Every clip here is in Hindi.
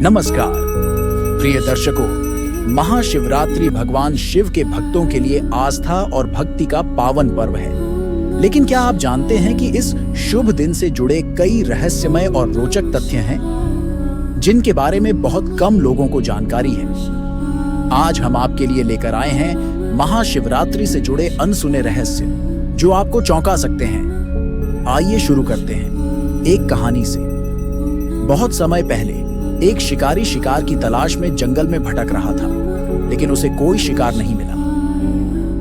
नमस्कार प्रिय दर्शकों, महाशिवरात्रि भगवान शिव के भक्तों के लिए आस्था और भक्ति का पावन पर्व है। लेकिन क्या आप जानते हैं कि इस शुभ दिन से जुड़े कई रहस्यमय और रोचक तथ्य हैं जिनके बारे में बहुत कम लोगों को जानकारी है। आज हम आपके लिए लेकर आए हैं महाशिवरात्रि से जुड़े अनसुने रहस्य जो आपको चौंका सकते हैं। आइए शुरू करते हैं एक कहानी से। बहुत समय पहले एक शिकारी शिकार की तलाश में जंगल में भटक रहा था, लेकिन उसे कोई शिकार नहीं मिला।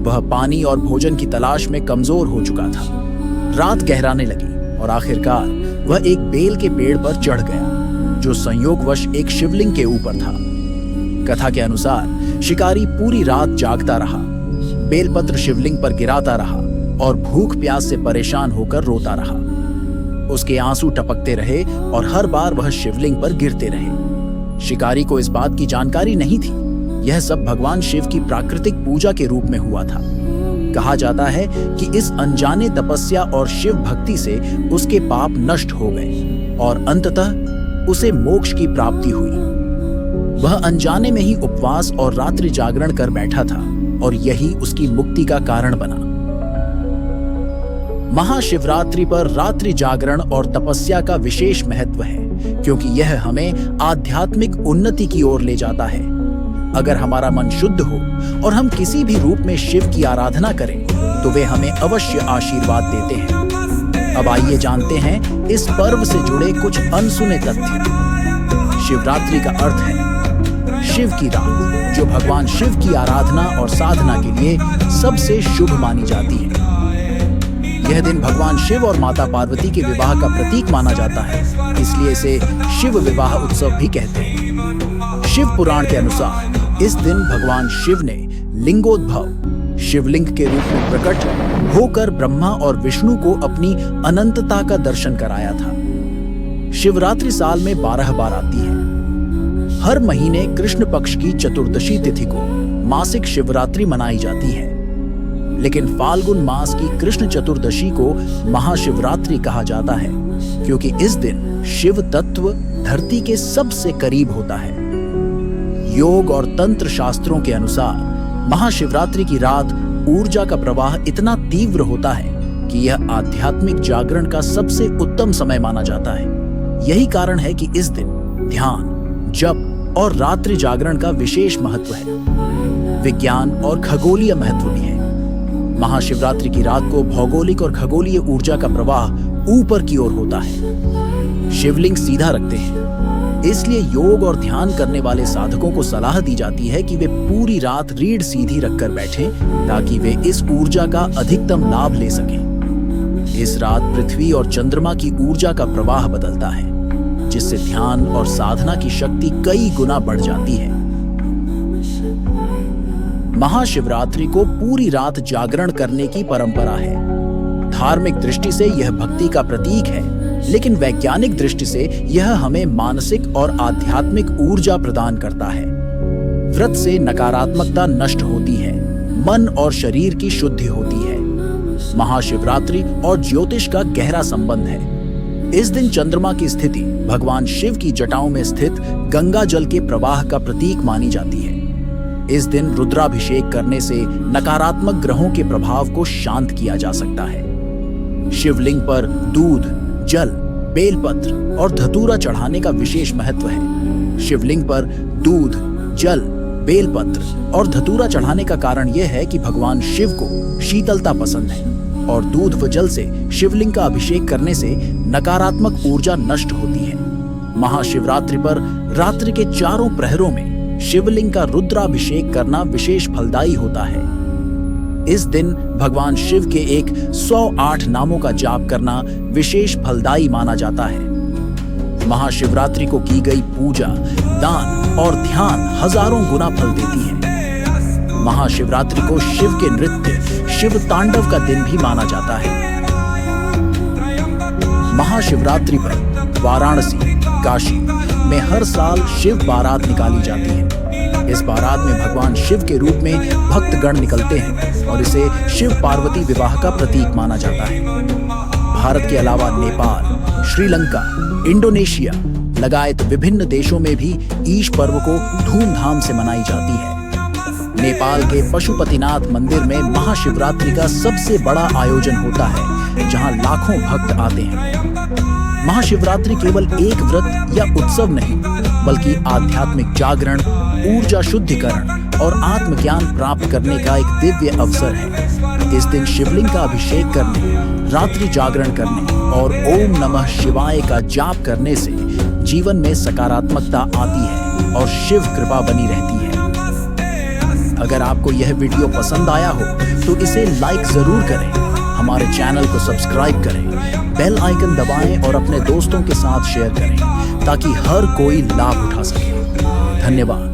वह पानी और भोजन की तलाश में कमजोर हो चुका था। रात गहराने लगी और आखिरकार वह एक बेल के पेड़ पर चढ़ गया, जो संयोगवश एक शिवलिंग के ऊपर था। कथा के अनुसार शिकारी पूरी रात जागता रहा, बेलपत्र शिवलिंग पर गिराता रहा और भूख प्यास से परेशान होकर रोता रहा। उसके आंसू टपकते रहे और हर बार वह शिवलिंग पर गिरते रहे। शिकारी को इस बात की जानकारी नहीं थी। यह सब भगवान शिव की प्राकृतिक पूजा के रूप में हुआ था। कहा जाता है कि इस अनजाने तपस्या और शिव भक्ति से उसके पाप नष्ट हो गए और अंततः उसे मोक्ष की प्राप्ति हुई। वह अनजाने में ही उपवास और रात्रि जागरण कर बैठा था और यही उसकी मुक्ति का कारण बना। महाशिवरात्रि पर रात्रि जागरण और तपस्या का विशेष महत्व है, क्योंकि यह हमें आध्यात्मिक उन्नति की ओर ले जाता है। अगर हमारा मन शुद्ध हो और हम किसी भी रूप में शिव की आराधना करें, तो वे हमें अवश्य आशीर्वाद देते हैं। अब आइए जानते हैं इस पर्व से जुड़े कुछ अनसुने तथ्य। शिवरात्रि का अर्थ है शिव की रात, जो भगवान शिव की आराधना और साधना के लिए सबसे शुभ मानी जाती है। यह दिन भगवान शिव और माता पार्वती के विवाह का प्रतीक माना जाता है, इसलिए इसे शिव विवाह उत्सव भी कहते हैं। शिव पुराण के अनुसार इस दिन भगवान शिव ने लिंगोद्भव शिवलिंग के रूप में प्रकट होकर ब्रह्मा और विष्णु को अपनी अनंतता का दर्शन कराया था। शिवरात्रि साल में 12 बार आती है। हर महीने कृष्ण पक्ष की चतुर्दशी तिथि को मासिक शिवरात्रि मनाई जाती है, लेकिन फाल्गुन मास की कृष्ण चतुर्दशी को महाशिवरात्रि कहा जाता है, क्योंकि इस दिन शिव तत्व धरती के सबसे करीब होता है। योग और तंत्र शास्त्रों के अनुसार महाशिवरात्रि की रात ऊर्जा का प्रवाह इतना तीव्र होता है कि यह आध्यात्मिक जागरण का सबसे उत्तम समय माना जाता है। यही कारण है कि इस दिन ध्यान, जप और रात्रि जागरण का विशेष महत्व है। विज्ञान और खगोलीय महत्व भी है। महाशिवरात्रि की रात को भौगोलिक और खगोलीय ऊर्जा का प्रवाह ऊपर की ओर होता है। शिवलिंग सीधा रखते हैं, इसलिए योग और ध्यान करने वाले साधकों को सलाह दी जाती है कि वे पूरी रात रीढ़ सीधी रखकर बैठें, ताकि वे इस ऊर्जा का अधिकतम लाभ ले सकें। इस रात पृथ्वी और चंद्रमा की ऊर्जा का प्रवाह बदलता है, जिससे ध्यान और साधना की शक्ति कई गुना बढ़ जाती है। महाशिवरात्रि को पूरी रात जागरण करने की परंपरा है। धार्मिक दृष्टि से यह भक्ति का प्रतीक है, लेकिन वैज्ञानिक दृष्टि से यह हमें मानसिक और आध्यात्मिक ऊर्जा प्रदान करता है। व्रत से नकारात्मकता नष्ट होती है, मन और शरीर की शुद्धि होती है। महाशिवरात्रि और ज्योतिष का गहरा संबंध है। इस दिन चंद्रमा की स्थिति भगवान शिव की जटाओं में स्थित गंगा जल के प्रवाह का प्रतीक मानी जाती है। इस दिन रुद्राभिषेक करने से नकारात्मक ग्रहों के प्रभाव को शांत किया जा सकता है। शिवलिंग पर दूध, जल, बेलपत्र और धतूरा चढ़ाने का विशेष महत्व है। शिवलिंग पर दूध, जल, बेलपत्र और धतूरा चढ़ाने का कारण यह है कि भगवान शिव को शीतलता पसंद है और दूध व जल से शिवलिंग का अभिषेक करने से नकारात्मक ऊर्जा नष्ट होती है। महाशिवरात्रि पर रात्रि के चारों प्रहरों में शिवलिंग का रुद्राभिषेक करना विशेष फलदायी होता है। इस दिन भगवान शिव के 108 नामों का जाप करना विशेष फलदायी माना जाता है। महाशिवरात्रि को की गई पूजा, दान और ध्यान हजारों गुना फल देती है। महाशिवरात्रि को शिव के नृत्य, शिव तांडव का दिन भी माना जाता है। महाशिवरात्रि पर वाराणसी, काशी में हर साल शिव बारात निकाली जाती है। इस बारात में भगवान शिव के रूप में भक्तगण निकलते हैं और इसे शिव पार्वती विवाह का प्रतीक माना जाता है। भारत के अलावा नेपाल, श्रीलंका, इंडोनेशिया, लगायत विभिन्न देशों में भी ईश पर्व को धूमधाम से मनाई जाती है। नेपाल के पशुपतिनाथ मंदिर में महाशिवरात्रि का सबसे बड़ा आयोजन होता है, जहां लाखों भक्त आते हैं। महाशिवरात्रि केवल एक व्रत या उत्सव नहीं, बल्कि आध्यात्मिक जागरण, ऊर्जा शुद्धिकरण और आत्मज्ञान प्राप्त करने का एक दिव्य अवसर है। इस दिन शिवलिंग का अभिषेक करने, रात्रि जागरण करने और ओम नमः शिवाय का जाप करने से जीवन में सकारात्मकता आती है और शिव कृपा बनी रहती है। अगर आपको यह वीडियो पसंद आया हो तो इसे लाइक जरूर करें, हमारे चैनल को सब्सक्राइब करें, बेल आइकन दबाएं और अपने दोस्तों के साथ शेयर करें ताकि हर कोई लाभ उठा सके। धन्यवाद।